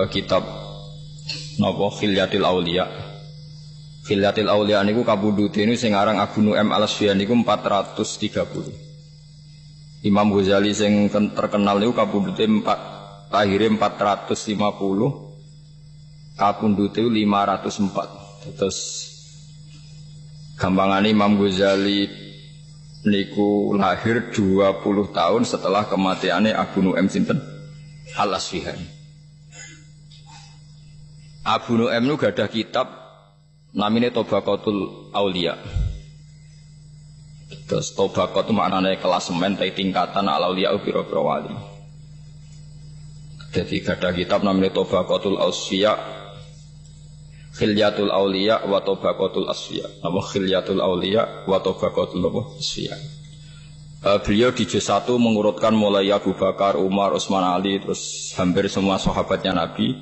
kitab napa Khilyatil Auliya. Khilyatil Auliya niku kabudute niku sing aran Abu Nu'aim Al-Asfihani niku 430. Imam Ghazali sing terkenal niku kabudute lahire 450, kabudute 504. Terus gampangane Imam Ghazali niku lahir 20 tahun setelah kematiannya Abu Nu'aim sinten Al-Asfihani. Abu Nu'aim niku gadah kitab namanya Tabaqatul Auliya. Terus Tabaqat itu maknanya klasemen tingkatan al-auliya pira-pira wali. Jadi gadah kitab namanya Tabaqatul Asfiya, Khilyatul Auliya wa Tabaqatul Asfiya. Nama Khilyatul Auliya wa Tabaqatul Asfiya. Beliau di juz 1 mengurutkan mulai Abu Bakar, Umar, Utsman, Ali, terus hampir semua sahabatnya Nabi.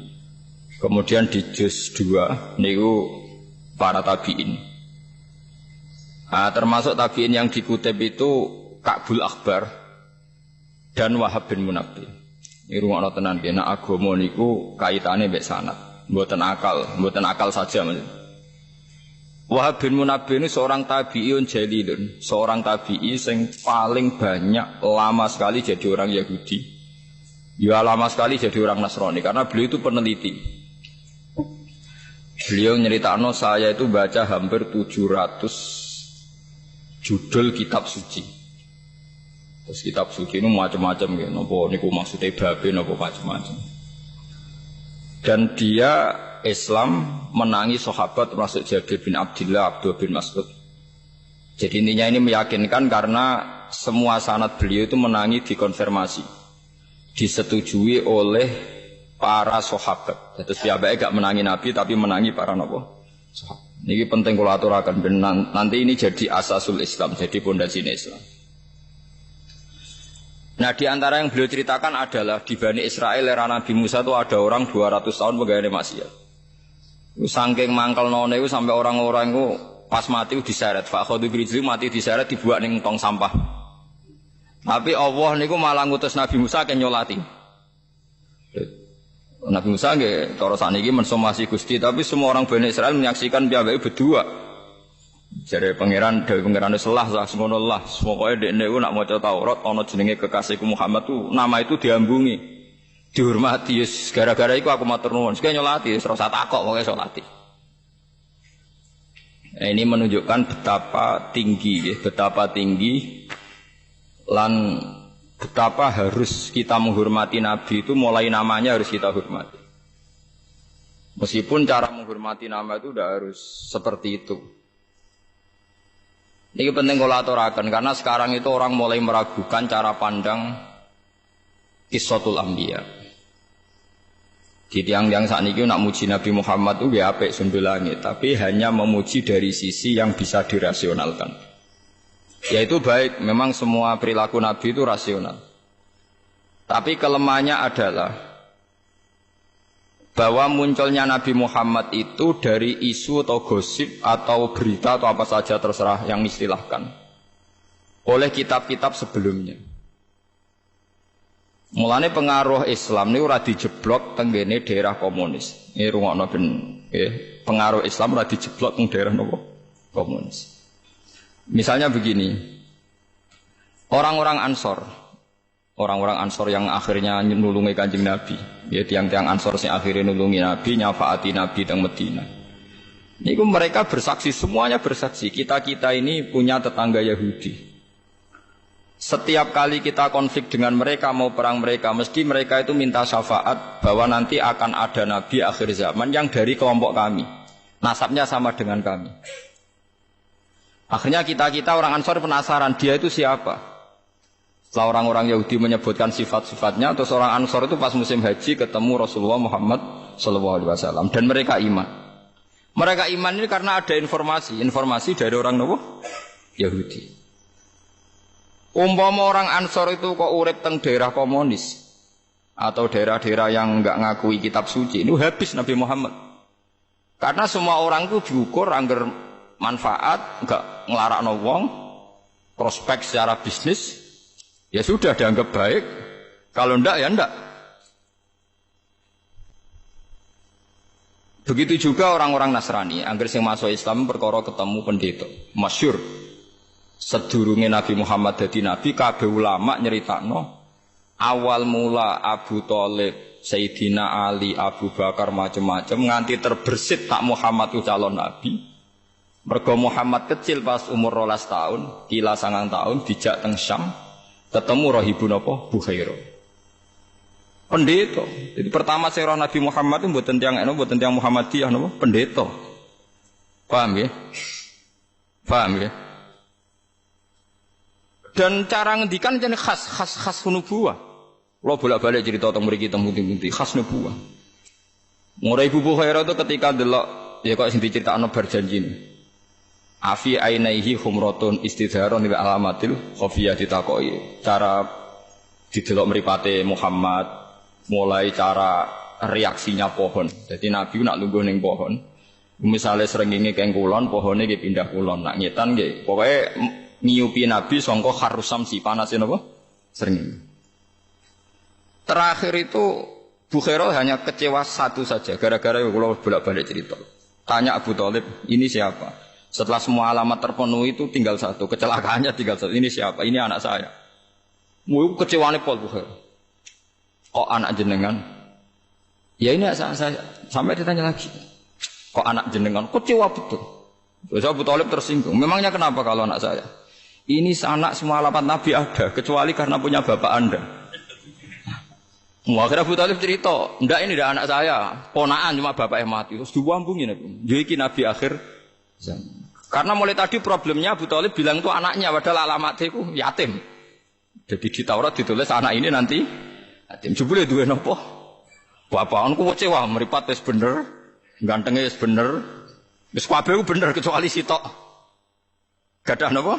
Kemudian di juz 2 niku para tabi'in. Termasuk tabi'in yang dikutip itu Ka'bul Akhbar dan Wahab bin Munabbih. Ini rungokno tenan nggih, nek agama niku kaitane mbek sanad, mboten akal saja maksudnya. Wahab bin Munabbih ini seorang tabi'in jalilun, seorang tabi'i sing paling banyak lama sekali jadi orang Yahudi. Ya lama sekali jadi orang Nasrani karena beliau itu peneliti. Beliau nyeritakno saya itu baca hampir 700 judul kitab suci. Terus kitab suci itu macam-macam ya, napa niku maksude babe napa macam-macam. Dan dia Islam menangi sahabat termasuk Jabir bin Abdullah, Abdullah bin Mas'ud. Jadi intinya ini meyakinkan karena semua sanad beliau itu menangi dikonfirmasi, disetujui oleh para sahabat. Terus piyambake gak menangi Nabi tapi menangi para napa? Sahabat. Ini penting kalau aturakan nanti ini jadi asasul Islam, jadi pondasinya Islam. Nah di antara yang beliau ceritakan adalah di Bani Israel era Nabi Musa itu ada orang 200 tahun pegawai maksiat. Saking mangkel none itu sampai orang-orang itu pas mati itu diseret. Fakhadu birijli mati diseret dibuat ning tong sampah. Tapi Allah niku malah ngutus Nabi Musa ke nyolati. Nabi Musa nggih cara saniki mensomasi Gusti, tapi semua orang Bani Israel menyaksikan piyambake berdua. Jare pangeran dewe pangeran selah semono Allah, pokoke dekne ku nak maca Taurat ana jenenge kekasihku Muhammad tuh nama itu diambungi, dihormati. Gara-gara iku aku matur nuwun, sik nyolati wis ora takok pokoke salati. Ini menunjukkan betapa tinggi lan betapa harus kita menghormati Nabi itu mulai namanya harus kita hormati. Meskipun cara menghormati nama itu tidak harus seperti itu. Ini penting kalau aturakan karena sekarang itu orang mulai meragukan cara pandang Qissatul Anbiya. Jadi yang saat ini nak muji Nabi Muhammad itu ya apik sundul langit, tapi hanya memuji dari sisi yang bisa dirasionalkan. Yaitu baik, memang semua perilaku Nabi itu rasional. Tapi kelemahannya adalah bahwa munculnya Nabi Muhammad itu dari isu atau gosip atau berita atau apa saja terserah yang istilahkan oleh kitab-kitab sebelumnya. Mulane pengaruh Islam ini ora dijeblok tenggene daerah komunis. Ini rungokno ben pengaruh Islam ora dijeblok teng daerah nopo komunis. Misalnya begini, orang-orang Ansor yang akhirnya nulungi Kanjeng Nabi, ya tiang-tiang Ansor yang akhirnya nulungi Nabi, nyafaati Nabi teng Medina. Niku mereka bersaksi, semuanya bersaksi, kita ini punya tetangga Yahudi. Setiap kali kita konflik dengan mereka, mau perang mereka, mesti mereka itu minta syafaat bahwa nanti akan ada Nabi akhir zaman yang dari kelompok kami, nasabnya sama dengan kami. Akhirnya kita orang Ansor penasaran, dia itu siapa? Setelah orang-orang Yahudi menyebutkan sifat-sifatnya, terus orang Ansor itu pas musim haji ketemu Rasulullah Muhammad SAW dan mereka iman. Mereka iman ini karena ada informasi dari orang Yahudi. Umpama orang Ansor itu kok urip teng daerah komunis atau daerah-daerah yang enggak ngakui kitab suci, itu habis Nabi Muhammad. Karena semua orang itu diukur angger manfaat, enggak nglarakno wong, prospek secara bisnis, ya sudah dianggap baik. Kalau enggak ya enggak. Begitu juga orang-orang Nasrani, angger sing masuk Islam perkara ketemu pendeta. Masyhur. Sedurunge Nabi Muhammad dadi nabi, kabeh ulama nyeritakno awal mula Abu Thalib, Sayyidina Ali, Abu Bakar macam-macam nganti terbersit tak Muhammad itu calon nabi. Mergo Muhammad kecil pas umur 12 tahun, kila 9 tahun dijak teng Syam, ketemu rahibun apa? Bukhaira. Pendeta. Jadi pertama saya Nabi Muhammad itu mboten tiyang Muhammadiyah napa? Pendeta. Paham ya? Paham ya? Dan cara ngendikan jenenge khas nubuwah. Kula bolak-balik cerita teng mriki teng pundi-pundi khas nubuwah. Mulai Ibu Bukhaira itu ketika delok ya kok sing diceritakno berjanji ini. Afi ainaihi humratun istidharon ila alamatil khafiyah ditakoki. Cara didelok mripate Muhammad, mulai cara reaksinya pohon. Jadi Nabi nak lungguh ning pohon. Misalnya srengenge keng kulon, pohone nggih pindah kulon. Nak ngetan nggih pokoke nyiupi Nabi sangka kharusam si panasin apa? Srengenge. Terakhir itu Bukhaira hanya kecewa satu saja gara-gara kula bolak-balik cerita. Tanya Abu Thalib, ini siapa? Setelah semua alamat terpenuhi itu tinggal satu, kecelakaannya tinggal satu. Ini siapa? Ini anak saya. Mu kecewane pol Bukhaira. Kok anak jenengan? Ya ini anak saya. Sampai ditanya lagi. Kok anak jenengan? Kecewa betul. Terus Abu Thalib tersinggung. Memangnya kenapa kalau anak saya? Ini anak semua alamat Nabi ada, kecuali karena punya bapak Anda. Akhirnya Abu Thalib cerita, enggak ini enggak anak saya, ponaan cuma bapaknya mati. Terus diwambungin Nabi. Jadi Nabi akhir zaman. Karena mulai tadi problemnya Abu Thalib bilang itu anaknya, padahal alamatnya itu yatim. Jadi di Taurat ditulis anak ini nanti yatim. Jebule duwe napa? Bapak anku kecewa, mripat wis bener, gantenge wis bener. Wis kabeh bener kecuali sitok. Gadah napa?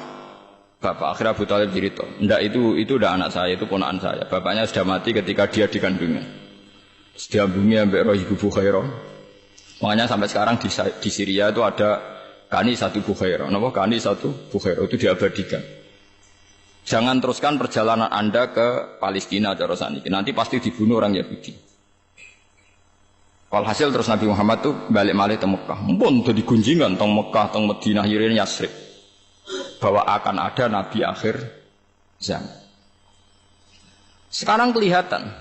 Bapak akhirnya Abu Thalib cerita, enggak itu udah anak saya, itu ponakan saya. Bapaknya sudah mati ketika dia dikandungnya. Diambungnya ambek roh Ibu Bukhaira. Makanya sampai sekarang di Syria itu ada Kani satu Bukhaira. Napa Kani satu Bukhaira itu diabadikan. Jangan teruskan perjalanan Anda ke Palestina cara saniki. Nanti pasti dibunuh orang Yahudi. Walhasil terus Nabi Muhammad tuh balik malih ke Mekah. Mumpun dadi gunjingan teng Mekah, teng Madinah, Yirin Yasrib. Bahwa akan ada Nabi akhir zaman. Sekarang kelihatan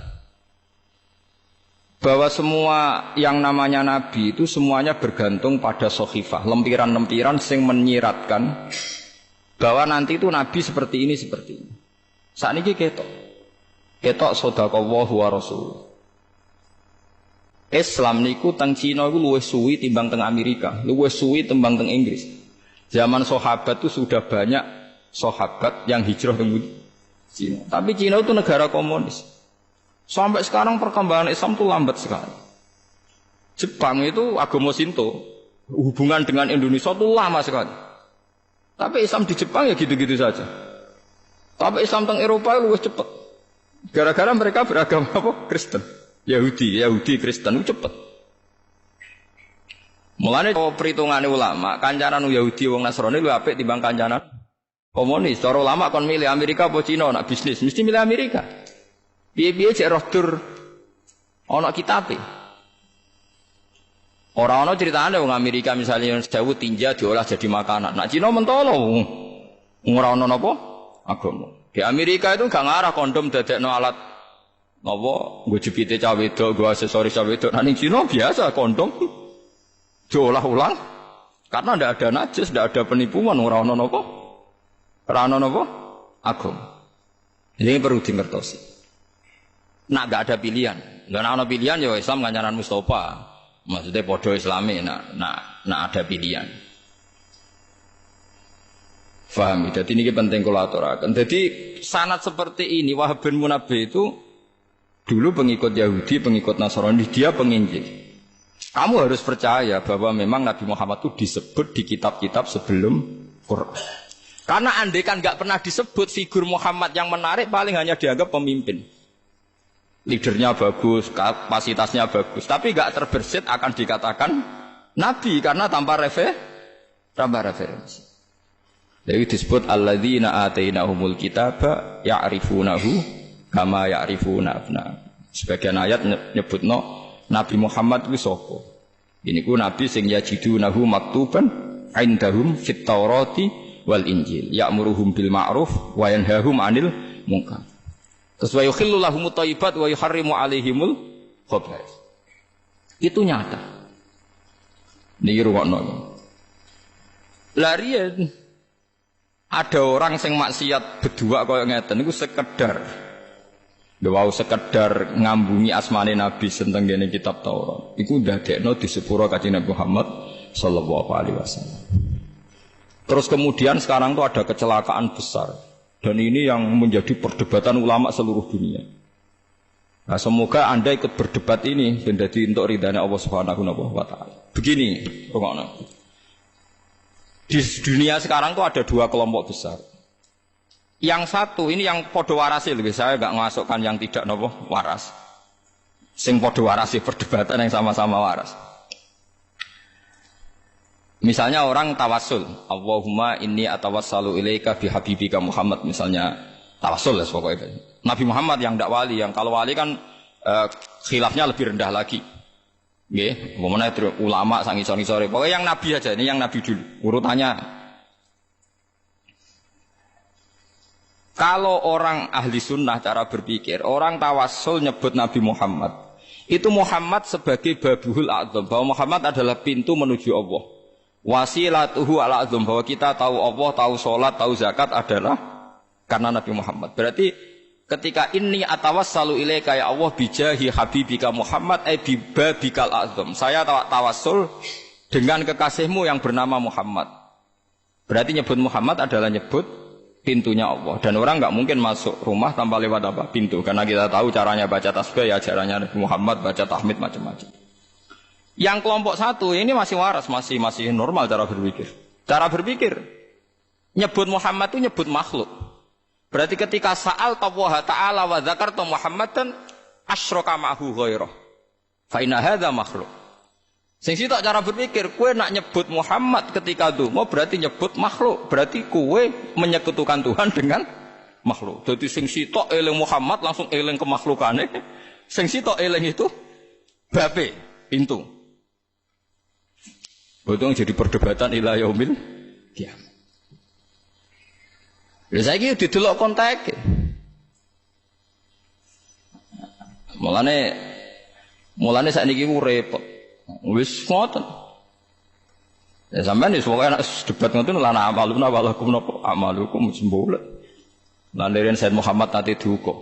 bahwa semua yang namanya Nabi itu semuanya bergantung pada sohifah, lempiran-lempiran yang menyiratkan bahwa nanti itu Nabi seperti ini, seperti ini. Saat ini ketok sodaqallahu wa rasul. Islam niku teng Cina itu luwih suwi timbang teng Amerika, luwih suwi timbang teng Inggris. Zaman sahabat itu sudah banyak sahabat yang hijrah ke Cina. Tapi Cina itu negara komunis. Sampai sekarang perkembangan Islam itu lambat sekali. Jepang itu agama Shinto. Hubungan dengan Indonesia itu lama sekali. Tapi Islam di Jepang ya gitu-gitu saja. Tapi Islam teng Eropa itu lebih cepat. Gara-gara mereka beragama apa? Kristen. Yahudi Kristen itu cepat. Mulane perhitungan ulama, kancanan Yahudi wong Nasrani lu apik timbang kancanan komunis. Cara ulama kon milih Amerika apa Cina nak bisnis, mesti milih Amerika. Piye-piye cek roh dur ana kitabe. Ora ana critane wong Amerika misalnya sewu tinja diolah jadi makanan. Nak Cina mentolo ora ana napa agama. Di Amerika itu gak ngarah kondom dadekno alat napa nggo jepite cah wedok, nggo aksesoris cah wedok. Nah ning Cina biasa kondom diolah ulang karena tidak ada najis, tidak ada penipuan, ora ana napa? Ora ana napa? Agama. Ini perlu dimengertosi. Nak gak ada pilihan. Lah ana pilihan ya Islam kancanan Mustafa. Maksudnya padha Islami nak ada pilihan. Faham? Jadi ini penting kula aturaken. Jadi sanad seperti ini Wahab bin Munabbih itu dulu pengikut Yahudi, pengikut Nasrani, dia penginjil. Kamu harus percaya bahwa memang Nabi Muhammad itu disebut di kitab-kitab sebelum Quran. Karena andai kan nggak pernah disebut figur Muhammad yang menarik, paling hanya dianggap pemimpin. Leadernya bagus, kapasitasnya bagus, tapi nggak terbersit akan dikatakan Nabi karena tanpa referensi. Jadi disebut alladzina atainahumul kitaba ya'rifunahu kama ya'rifuna abna. Sebagian ayat nyebutno Nabi Muhammad itu sapa? Ini ku nabi sing yajidunahu maktuban indahum fit Taurati wal Injil ya'muruhum bil ma'ruf wa yanhahum 'anil munkar. Terus wa yukhillu lahumut thayyibat wa yuharrimu 'alaihimul khaba'ith. Itu nyata. Niki rungokno. Larian ada orang sing maksiat berdua kaya ngeten niku sekedar ngambungi asmane Nabi senteng ngene kitab Taurat. Iku ndadekno di sepuro Kanjeng Nabi Muhammad sallallahu alaihi wasallam. Terus kemudian sekarang tuh ada kecelakaan besar dan ini yang menjadi perdebatan ulama seluruh dunia. Nah, semoga Anda ikut berdebat ini menjadi untuk ridhanya Allah Subhanahu wa taala. Begini, rungokno. Di dunia sekarang tuh ada dua kelompok besar. Yang satu ini yang podo warasi, saya nggak masukkan yang tidak nopo waras. Sing podo warasi perdebatan yang sama-sama waras. Misalnya orang tawassul, Allahumma inni atawassalu ilaika bihabibika Muhammad, misalnya tawassul ya pokoknya. Nabi Muhammad yang tidak wali, yang kalau wali kan khilafnya lebih rendah lagi. Nggih, umpamane ulama sang isor-isore. Pokoknya yang nabi aja, ini yang nabi dulu. Urutannya. Kalau orang ahli sunnah cara berpikir, orang tawassul nyebut Nabi Muhammad. Itu Muhammad sebagai babuhul a'zam, bahwa Muhammad adalah pintu menuju Allah. Wasilatuhu ala a'zam, bahwa kita tahu Allah, tahu sholat, tahu zakat adalah karena Nabi Muhammad. Berarti ketika ini atawassalu ilaika ya Allah bijahi habibika Muhammad babikal a'zam. Saya tawassul dengan kekasihmu yang bernama Muhammad. Berarti nyebut Muhammad adalah nyebut pintunya Allah. Dan orang nggak mungkin masuk rumah tanpa lewat apa? Pintu. Karena kita tahu caranya baca tasbih ya caranya Nabi Muhammad, baca tahmid macam-macam. Yang kelompok satu ini masih waras, masih normal cara berpikir. Cara berpikir nyebut Muhammad itu nyebut makhluk. Berarti ketika sa'al Allah Ta'ala wa dzakarta Muhammadan asyraka ma'hu ghairah. Fa inna hadza makhluk. Sing sitok cara berpikir, kue nak nyebut Muhammad ketika donga berarti nyebut makhluk, berarti kue menyekutukan Tuhan dengan makhluk. Jadi sing sitok eling Muhammad langsung eling kemakhlukane. Sing sitok eling itu babe, pintu. Betul jadi perdebatan ila yaumil kiamat. Lha saiki didelok konteke. Mulane sakniki ku repot. Wis ngoten. Ya sampean wis pokoke nek debat ngoten lan amaluna walakum napa amalukum sembulet. Lan deren Said Muhammad nate duka.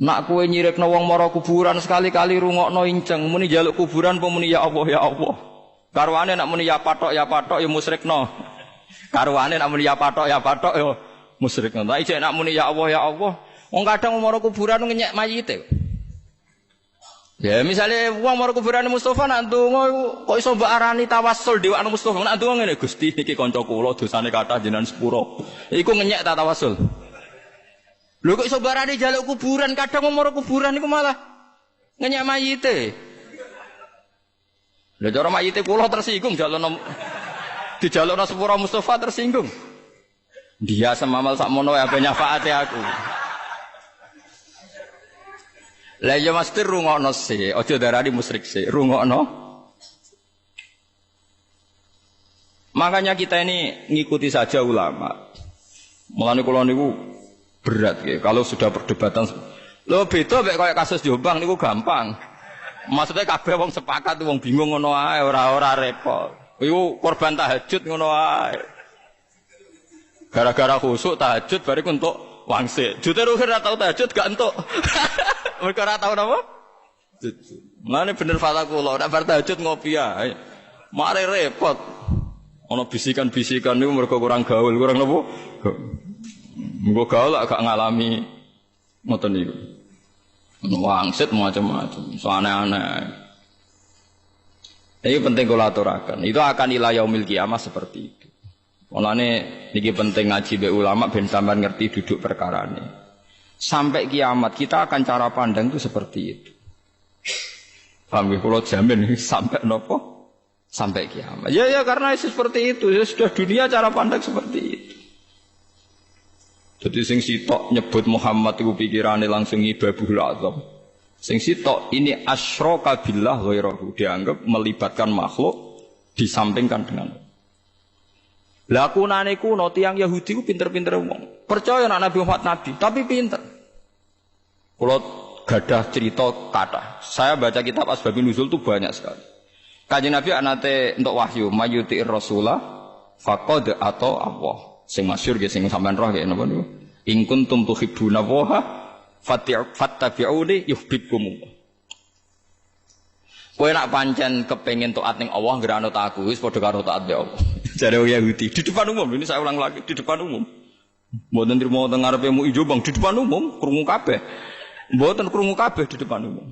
Nak kowe nyirikno wong mara kuburan sekali-kali rungokno inceng muni njaluk kuburan apa muni ya Allah. Karwane nak muni ya patok ya musyrikno. Karwane nak muni ya patok ya musyrikno. Lah ijek nak muni ya Allah. Wong kadang mara kuburan ngenyek mayite. Ya misalnya wong mara kuburane Mustofa nak ndonga kok iso mbok arani tawassul dewekno Mustofa nak ndonga ngene Gusti niki kanca kula dosane kathah jenengan sepuro. Iku ngenyek ta tawassul. Lho kok iso mbok arani njaluk kuburan kadang wong mara kuburan niku malah ngenyek mayite. Lha cara mayite kula tersinggung dijalukno sepuro Mustofa tersinggung. Dia semamal sakmono wae ape nyafaate aku. Lah ya mesti rungokno sih, aja darani musyrik sih, rungokno. Makanya kita ini ngikuti saja ulama. Mulane kula niku berat ya kalau sudah perdebatan. Lho beda mek kaya kasus Jombang niku gampang. Maksudnya kabeh wong sepakat wong bingung ngono ae ora repot. Iku korban tahajud ngono ae. Gara-gara khusuk tahajud bariku entuk wangsit. Jute ruhir ora tau tahajud gak entuk. Mereka ora tau napa? Mulane bener fata kula, nek bar tahajud ngopi ae. Mare repot. Ana bisikan-bisikan niku mergo kurang gaul, kurang napa? Engko gaul gak ngalami ngoten niku. Wangsit macam-macam, so aneh-aneh. Ini penting kula aturaken. Itu akan ila yaumil kiamah seperti itu. Mulane niki penting ngaji be ulama ben sampean ngerti duduk perkarane. Sampai kiamat kita akan cara pandang itu seperti itu. Paham ya? Kalau jamin sampai nopo? Sampai kiamat. Ya karena itu seperti itu. Ya sudah dunia cara pandang seperti itu. Jadi sing sitok nyebut Muhammad itu pikirannya langsung ibabul azam. Sing sitok ini asyraka billah ghairahu, dianggap melibatkan makhluk disampingkan dengan Allah. Lakunane kuno tiyang Yahudi ku pinter-pinter wong. Percaya nek Nabi Muhammad nabi, tapi pinter. Kalau gadah cerita kata, saya baca kitab Asbabun Nuzul itu banyak sekali. Kanjeng Nabi anate untuk wahyu, mayuti Rasulullah faqad atau Allah. Sing masyhur nggih sing sampean roh nggih napa niku. In kuntum tuhibbuna Allaha fattabi'uni yuhibbukumullah. Kowe nak pancen kepengin taat ning Allah ngeranut aku wis padha karo taat be Allah. Jare Yahudi di depan umum, ini saya ulang lagi di depan umum. Mboten trimo teng ngarepe mu ijo Bang di depan umum krungu kabeh. Mboten krungu kabeh di depan umum.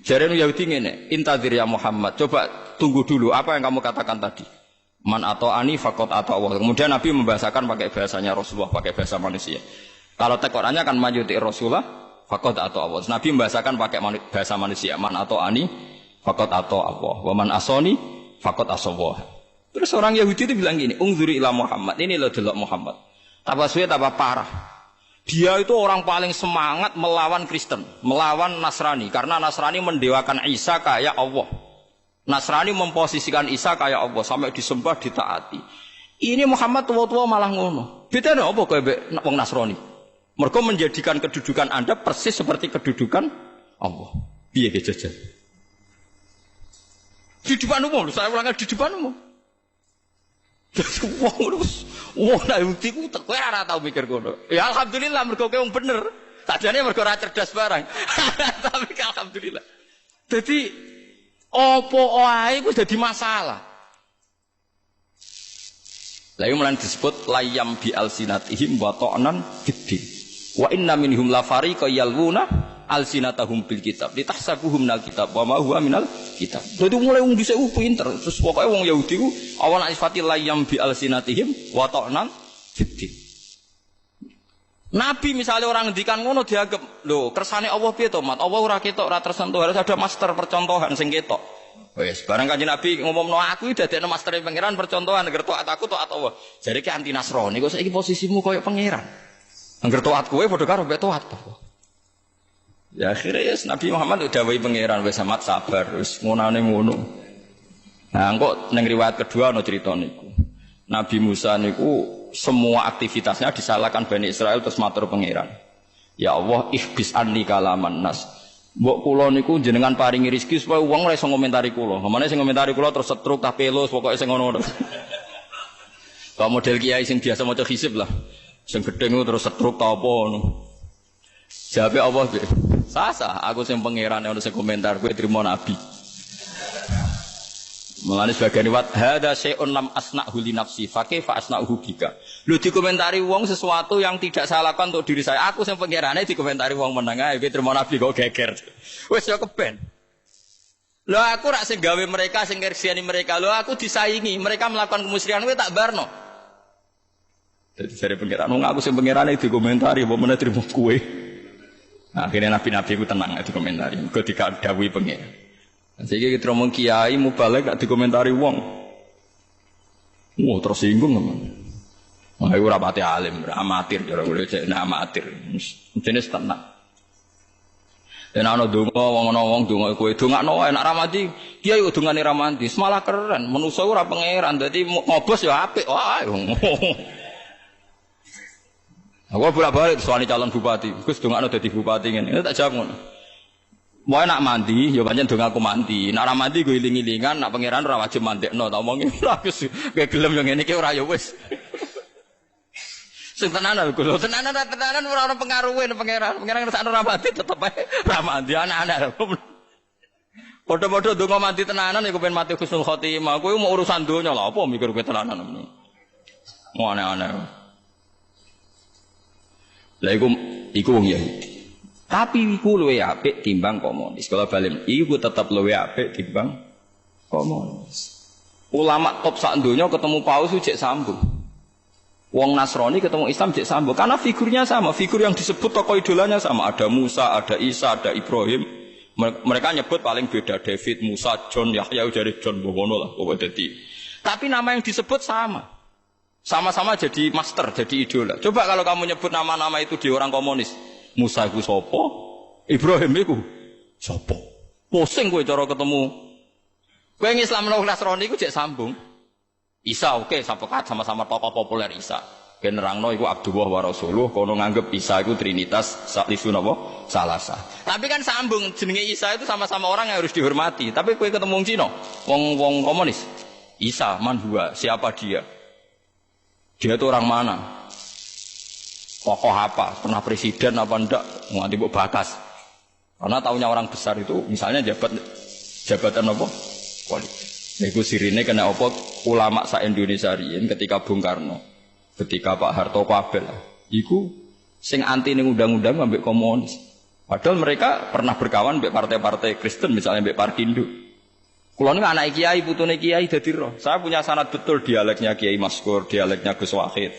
Jare Yahudi ngene, "Intadzir ya Muhammad, coba tunggu dulu apa yang kamu katakan tadi." Man atau ani fakot atau Allah. Kemudian Nabi membahasakan pakai bahasanya Rasulullah, pakai bahasa manusia. Kalau tekorannya kan mayuti Rasulullah fakot atau Allah. Nabi membahasakan pakai bahasa manusia. Man atau ani fakot atau Allah. Waman asoni fakot asawah. Terus orang Yahudi itu bilang gini, ungzuri ila Muhammad. Ini loh delok Muhammad. Tambah suwe tambah parah. Dia itu orang paling semangat melawan Kristen, melawan Nasrani. Karena Nasrani mendewakan Isa kayak Allah. Nasrani memposisikan Isa kayak Allah sampai disembah ditaati. Ini Muhammad tua-tua malah ngono. Beda apa kowe wong Nasrani? Mergo menjadikan kedudukan Anda persis seperti kedudukan Allah. Piye ge jajal? Di depan umum, saya ulangnya di depan umum. Wong Yahudi ku kowe ora tau mikir ngono. Ya alhamdulillah mergo kowe wong bener. Sajane mergo ora cerdas barang. Tapi alhamdulillah. Jadi opo ae ku dadi masalah. Lah iki mulane disebut layam bi alsinatihim wa ta'nan fiddin. Wa inna minhum la fariqa yalwuna alsinatahum bil kitab litahsabuhum minal kitab wa ma huwa minal kitab. Dadi mulai wong dhisik pinter. Terus pokoke wong Yahudi ku awan sifati layam bi alsinatihim wa ta'nan fiddin. Nabi misalnya orang ngendikan ngono dianggap, lho kersane Allah piye to, Mat? Allah ora ketok, ora tersentuh, harus ada master percontohan sing ketok. Wes, barang Kanjeng Nabi ngomongno aku dadekno master pangeran percontohan, ngerti aku taat Allah. Jadi ki anti Nasrani, kok saiki posisimu koyo pangeran. Angger taat kowe padha karo mbek taat apa? Ya akhirnya yes, Nabi Muhammad udah dawuhi pangeran wis amat sabar, wis ngonane ngono. Nah, kok ning riwayat kedua ana crita niku. Nabi Musa niku semua aktivitasnya disalahkan Bani Israel terus matur pangeran. Ya Allah, ihbis anni kalaman nas. Mbok kula niku jenengan paringi rezeki supaya wong ora iso ngomentari kula. Mamane sing ngomentari kula terus setruk tah pelus pokoke sing ngono. Kok model kiai sing biasa maca hisib lah. Sing gedhe terus setruk ta apa ngono. Jawabe Allah, "Sasa, aku sing pangeran ono sing komentar kowe trimo nabi." Mulane sebagian riwayat hadza syai'un lam asna'hu li nafsi fa kaifa asna'hu bika. Lho dikomentari wong sesuatu yang tidak saya lakukan untuk diri saya. Aku sing pangerane dikomentari wong meneng ae kowe trimo nabi kok geger. Wis ya keben. Lho aku rak sing gawe mereka sing ngersiani mereka. Lho aku disaingi, mereka melakukan kemusyrikan kowe tak barno. Dadi jare pangeran wong aku sing pangerane dikomentari apa meneh trimo kowe. Nah, akhirnya nabi-nabi ku tenang dikomentari. Mergo dikadhawuhi pangeran. Saiki kita ngomong kiai mubalek gak dikomentari wong. Wah, tersinggung teman. Wah, ora pati alim, amatir cara kula cek amatir. Jenis tenang. Dan ana donga wong donga kowe dongakno wae nek ra mati, kiai kok dongane ra mati, malah keren. Manusa ora pangeran, dadi ngobos ya apik wae. Aku bolak-balik soal calon bupati. Gus dongakno dadi bupati ngene. Tak jawab ngono. Mau nak mandi, ya pancen dong aku mandi. Nak ora mandi gue iling-ilingan, nak pangeran ora wajib mandekno. Tak omongi ora Gus, kowe gelem yo ngene iki ora ya wis. Sing tenanan Gus, tenanan ora ono pengaruhe nang pangeran. Pangeran sak ora mandi tetep ae ora mandi anak-anak. Padha-padha donga mandi tenanan ya kepen mati husnul khotimah. Kowe mau urusan donya lha apa mikir kowe tenanan ngono. Mau aneh-aneh. Lah iku wong Yahudi. Tapi iku luwe apik timbang komunis. Kalau balen iku tetap luwe apik timbang komunis. Ulama top sak donya ketemu Paus cek sambung. Wong Nasrani ketemu Islam cek sambung karena figurnya sama, figur yang disebut tokoh idolanya sama. Ada Musa, ada Isa, ada Ibrahim. Mereka nyebut paling beda David, Musa, John, Yahya dari John Bowono lah pokoknya dadi. Tapi nama yang disebut sama. Sama-sama jadi master, jadi idola. Coba kalau kamu nyebut nama-nama itu di orang komunis. Musa iku sapa? Ibrahim iku sapa? Pusing kowe cara ketemu. Kowe Islamno Nasrani iku jek sambung. Isa oke, sama-sama tokoh populer Isa. Ben nerangno iku Abdullah wa Rasulullah, kono nganggep Isa iku trinitas salisu napa? Salasa. Tapi kan sambung jenenge Isa itu sama-sama orang yang harus dihormati. Tapi kowe ketemu wong Cina, wong komunis. Isa man huwa, siapa dia? Dia itu orang mana? Tokoh apa? Pernah presiden apa ndak? Nganti mbok bakas. Karena taunya orang besar itu misalnya jabatan apa? Politik. Iku sirine kena apa ulama sak Indonesia riyen ketika Bung Karno, ketika Pak Harto kabel. Iku sing anti ning undang-undang ambek komunis. Padahal mereka pernah berkawan ambek partai-partai Kristen misalnya ambek Parkindo. Kula niku anak kiai, putune kiai dadi roh. Saya punya sanad betul dialeknya Kiai Maskur, dialeknya Gus Wahid.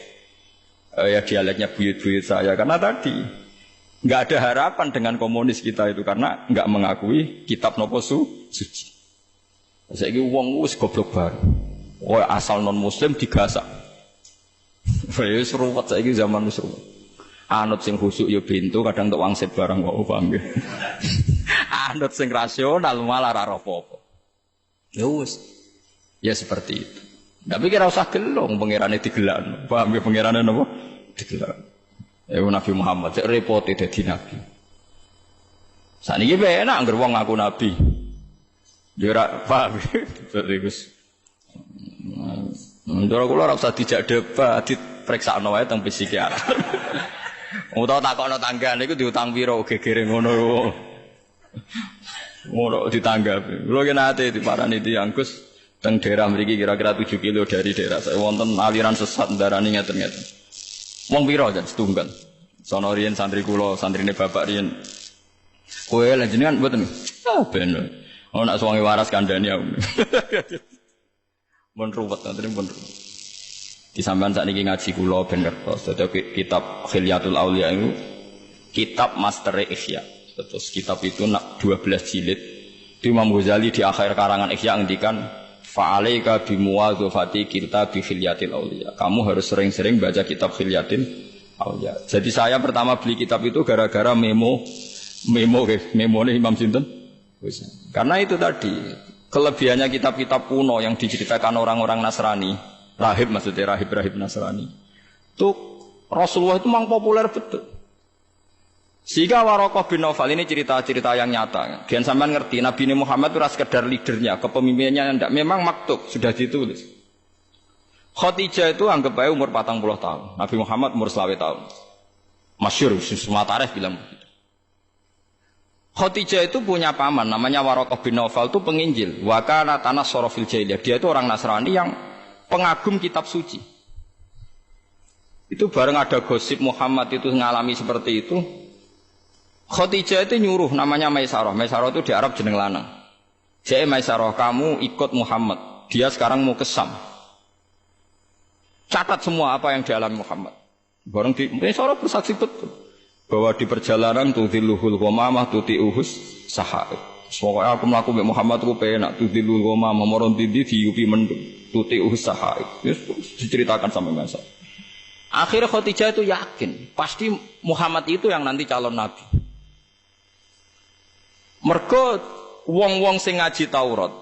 Ya dialeknya buyut-buyut saya karena tadi enggak ada harapan dengan komunis kita itu karena enggak mengakui kitab nopo suci. Saiki wong wis goblok baru. Oh asal non muslim digasak. Wis ruwet saiki zaman wis ruwet. Anut sing khusuk ya bento kadang tok wangsit barang kok paham nggih. Anut sing rasional malah ora apa-apa. Ya wis. Ya seperti itu. Tapi kira usah gelong pangerane digelakno. Paham nggih pangerane napa? Digelakno. Ya Nabi Muhammad cek repote dadi nabi. Saniki penak anggere wong ngaku nabi. Dia ora paham terus. Ndoro kula ora usah dijak debat, dipreksakno wae teng psikiater. Utawa takokno tanggane iku diutang pira gegere ngono. Ngono ditanggapi. Kula ki nate diparani tiyang Gus teng daerah mriki kira-kira 7 kilo dari daerah saya wonten aliran sesat ndarani ngeten-ngeten. Wong pira jan setunggal. Sono riyen santri kula, santrine bapak riyen. Kowe lha jenengan mboten. Ah ben. Oh nak suwangi waras kandhani aku. Mun ruwet nanti pun ruwet. Di sampean sakniki ngaji kula ben ngertos. Dadi kitab Khilyatul Auliya itu kitab Master Ihya. Terus kitab itu nak 12 jilid. Imam Ghazali di akhir karangan Ihya ngendikan fa'alaika bimuwadzafati kitab Khilyatil Auliya. Kamu harus sering-sering baca kitab Khilyatil Auliya. Jadi saya pertama beli kitab itu gara-gara memone Imam sinten? Karena itu tadi kelebihannya kitab-kitab kuno yang diceritakan orang-orang Nasrani, rahib maksudnya rahib-rahib Nasrani. Itu Rasulullah itu memang populer betul. Sehingga Waraqah bin Nawfal ini cerita-cerita yang nyata. Jangan sampai ngerti Nabi Muhammad itu sekedar leadernya, kepemimpinannya tidak. Memang maktub sudah ditulis. Khadijah itu anggap aja umur 40 tahun. Nabi Muhammad umur 20 tahun. Masyhur semua tarikh bilang begitu. Khadijah itu punya paman namanya Waraqah bin Nawfal itu penginjil. Wa kana tanassara fil jahiliyah. Dia itu orang Nasrani yang pengagum kitab suci. Itu bareng ada gosip Muhammad itu ngalami seperti itu. Khadijah itu nyuruh namanya Maisarah. Maisarah itu di Arab jeneng lanang. Jadi Maisarah kamu ikut Muhammad. Dia sekarang mau ke Syam. Catat semua apa yang dialami Muhammad. Bareng di Maisarah bersaksi betul. Bahwa di perjalanan tudhilluhul ghamamah tuti'uhus sahaib. Pokoknya aku mlaku mbek Muhammad ku penak tudhillul ghamamah moron tindi diupi mendung tuti'uhus sahaib. Wis diceritakan sampai masa. Akhirnya Khadijah itu yakin pasti Muhammad itu yang nanti calon nabi. Mergo wong-wong sing ngaji Taurat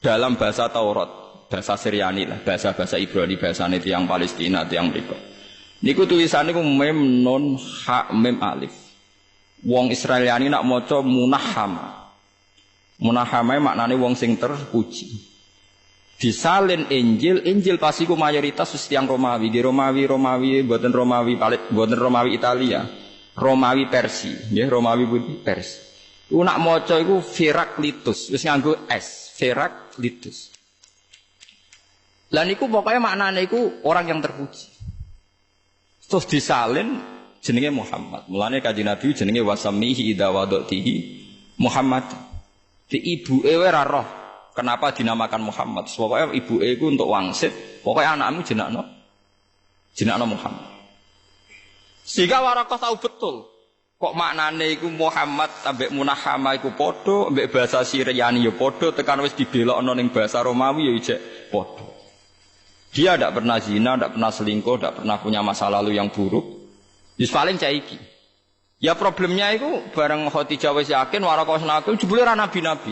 dalam bahasa Taurat, bahasa Syriani lah, bahasa-bahasa Ibrani, bahasane tiyang Palestina, tiyang mriku. Niku tulisannya ku mem non ha mem alif. Wong Israeliani nak maca munahhama. Munahhama maknane wong sing terpuji. Disalin Injil, Injil pasti ku mayoritas wis tiyang Romawi, Romawi mboten Romawi Italia. Romawi Persia, nggih Romawi putih Persia. Ku nak maca iku Heraklitus, wis nganggo S, Heraklitus. Lah niku pokoknya maknane iku orang yang terpuji. Terus disalin jenenge Muhammad. Mulane Kanjeng Nabi jenenge wasamihi idza wadatihi Muhammad. Di ibuke ora roh kenapa dinamakan Muhammad. Pokoke ibuke iku untuk wangsit, pokoke anakmu jenakno Muhammad. Sehingga Waraqah tahu betul kok maknane iku Muhammad ambek munahhama iku padha, ambek bahasa Syriani ya padha, tekan wis dibelokno ning bahasa Romawi ya ijek padha. Dia tidak pernah zina, tidak pernah selingkuh, tidak pernah punya masa lalu yang buruk. Yus paling caiki. Ya problemnya itu bareng Khadijah wis yakin Waraqah nabi jebule ra nabi-nabi.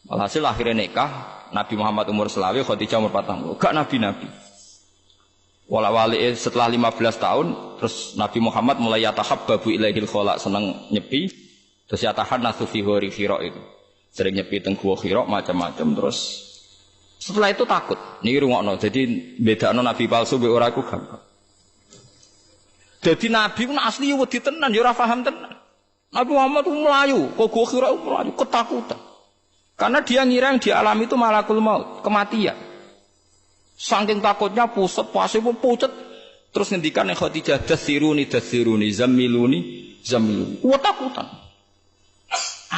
Alhasil akhirnya nikah, Nabi Muhammad umur selawe, Khadijah umur 40. Gak nabi-nabi. Wala-wali setelah 15 tahun, terus Nabi Muhammad mulai yatahabbabu ilaihil khala, seneng nyepi, terus yatahannasu fi ghori Hira itu. Sering nyepi teng gua Hira macam-macam, terus setelah itu takut. Niki rungokno, jadi bedakno nabi palsu mbek ora iku gampang. Jadi nabi ku asli wedi tenan, ya ora paham tenan. Nabi Muhammad ku melayu, kok gua Hira melayu ketakutan. Karena dia ngira yang dialami itu malakul maut, kematian. Saking takutnya pusat, puasa pun pucat. Terus ngendikan yang Khadijah, dathiruni, zammiluni. Wah takutan.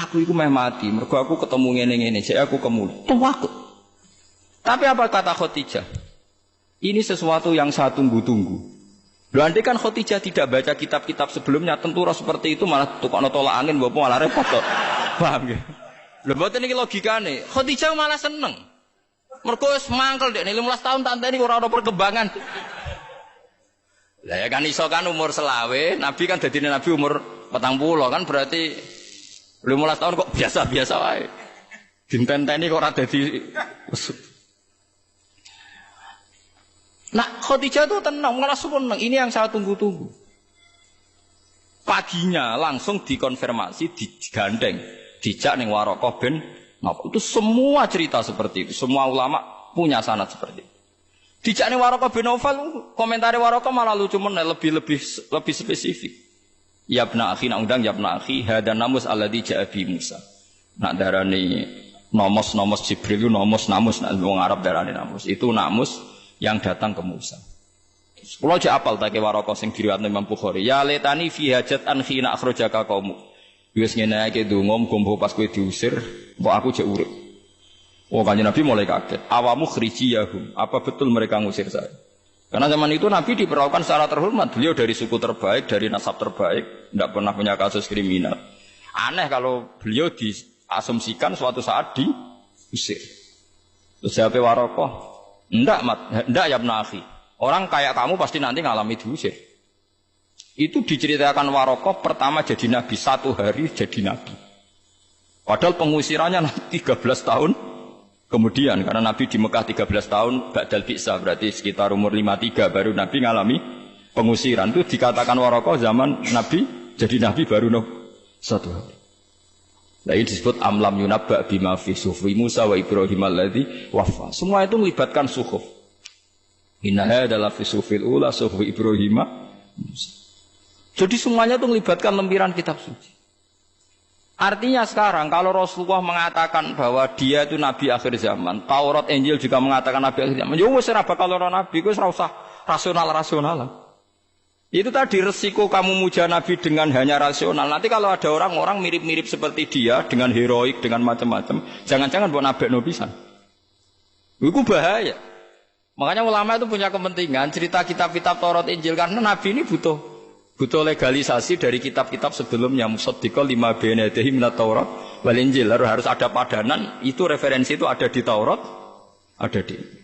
Aku itu meh mati, mergo aku ketemu ngene-ngene, jadi aku kemuli. Takut. Tapi apa kata Khadijah? Ini sesuatu yang saya tunggu-tunggu. Loh, andai kan Khadijah tidak baca kitab-kitab sebelumnya, tentu seperti itu malah tukang tolak angin, bapak malah repot kok. Paham ya? Loh, mboten iki logikane. Khadijah malah seneng. Mergo wis mangkel dek 15 tahun tanteni ora ana perkembangan. Lah ya kan iso kan umur selawe, Nabi kan dadi Nabi umur 40 kan berarti 15 tahun kok biasa-biasa wae. Dintenteni kok ora dadi. Nah, Khadijah itu tenang, malah seneng. Ini yang saya tunggu-tunggu. Paginya langsung dikonfirmasi, digandeng, dijak ning Waraqah bin Nawfal. Itu semua cerita seperti itu. Semua ulama punya sanad seperti itu. Dijak ning Waraqah bin Nawfal, komentari Waraqah malah lucu meneh, lebih spesifik. Ya ibna akhi, nak undang ya ibna akhi, hadan namus alladzi ja'a bi Musa. Nak darani nomos Jibril, namus nak wong Arab darani namus. Itu namus yang datang ke Musa. Kalau aja apal take Waraqah sing diriwayatno Imam Bukhari. Ya letani fi hajat an khina akhrajaka qaumuk. Wis ngene iki donga muga pas kowe diusir, mbok aku jek urip. Oh, Kanjeng Nabi mulai kaget. Awamu khrijiyahum. Apa betul mereka ngusir saya? Karena zaman itu Nabi diperlakukan secara terhormat. Beliau dari suku terbaik, dari nasab terbaik, tidak pernah punya kasus kriminal. Aneh kalau beliau diasumsikan suatu saat diusir. Terus siapa Waraqah? Enggak ya ibn akhi. Orang kayak kamu pasti nanti ngalami diusir. Itu diceritakan Waraqah pertama jadi nabi, 1 hari jadi nabi. Padahal pengusirannya 13 tahun kemudian, karena nabi di Mekah 13 tahun ba'dal bi'sah, berarti sekitar umur 53 baru nabi ngalami pengusiran. Itu dikatakan Waraqah zaman nabi jadi nabi baru 1 hari. Nah, ini disebut amlam yunabba bima fi suhfi Musa wa Ibrahim alladzi wafa. Semua itu melibatkan suhuf. Inna hadzal fi suhfil ula suhfi Ibrahim Musa. Jadi semuanya itu melibatkan lempiran kitab suci. Artinya sekarang kalau Rasulullah mengatakan bahwa dia itu nabi akhir zaman, Taurat Injil juga mengatakan nabi akhir zaman. Ya wis ora bakal ora nabi, wis ora usah rasional. Itu tadi resiko kamu muja nabi dengan hanya rasional. Nanti kalau ada orang-orang mirip-mirip seperti dia dengan heroik, dengan macam-macam, jangan-jangan buat nabekno pisan. Itu bahaya. Makanya ulama itu punya kepentingan cerita kitab-kitab Taurat Injil, karena nabi ini butuh legalisasi dari kitab-kitab sebelumnya. Musaddiqal lima baina yadayhi minat Taurat wal Injil. Harus ada padanan, itu referensi itu ada di Taurat, ada di